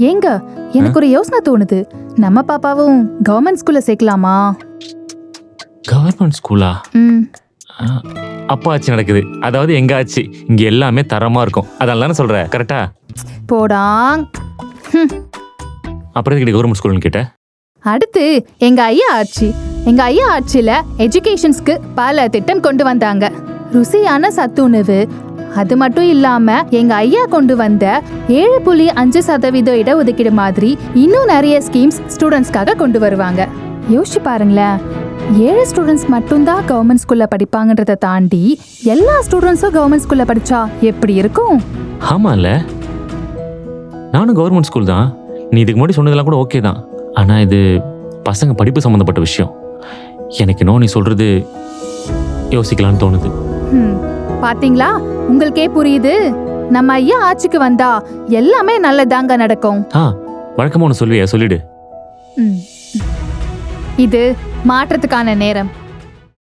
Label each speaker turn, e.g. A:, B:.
A: ஏங்க எனக்கு ஒரு யோசனை தோணுது. நம்ம பாப்பாவும் கவர்மெண்ட் ஸ்கூல்ல சேர்க்கலாமா?
B: கவர்மெண்ட் ஸ்கூலா? அப்பா ஆட்சி நடக்குது. அதாவது எங்க ஆட்சி இங்க எல்லாமே தரமா இருக்கும். அதனால தானே சொல்ற. கரெக்டா?
A: போடாங்.
B: அப்புறம் எதுக்கு கவர்மெண்ட் ஸ்கூல்னு கேட்ட?
A: அடுத்து எங்க ஐயா ஆட்சி. எங்க ஐயா ஆட்சியில எஜுகேஷன்ஸ்க்கு பல திட்டம் கொண்டு வந்தாங்க. ருசியான சத்துணவு. அது மட்டும் இல்லாம எங்க ஐயா கொண்டு வந்த 7.5% இடஒதுக்கீடு மாதிரி இன்னும் நிறைய ஸ்கீம்ஸ் ஸ்டூடெண்ட்ஸ்க்காக கொண்டு வருவாங்க. யோசிச்சு பாருங்களேன், 7 ஸ்டூடெண்ட்ஸ் மட்டும்தான் கவர்மெண்ட் ஸ்கூல்ல படிப்பாங்கன்றதை தாண்டி எல்லா ஸ்டூடெண்ட்ஸும் கவர்மெண்ட் ஸ்கூல்ல படிச்சா எப்படி இருக்கும்?
B: ஆமால, நானும் கவர்மெண்ட் ஸ்கூல் தான். நீ இதுக்கு முன்னாடி சொன்னதெல்லாம் கூட ஓகே தான். ஆனா இது பசங்க படிப்பு சம்பந்தப்பட்ட விஷயம். எனக்கு இன்னும் நீ சொல்றது யோசிக்கலாம்னு தோணுது.
A: பாத்தீங்களா, உங்களுக்கே புரியுது. நம்ம ஐயா ஆட்சிக்கு வந்தா எல்லாமே நல்லதாங்க நடக்கும்.
B: வழக்கமா ஒன்று சொல்லுவியா? சொல்லிடு.
A: இது மாற்றத்துக்கான நேரம்.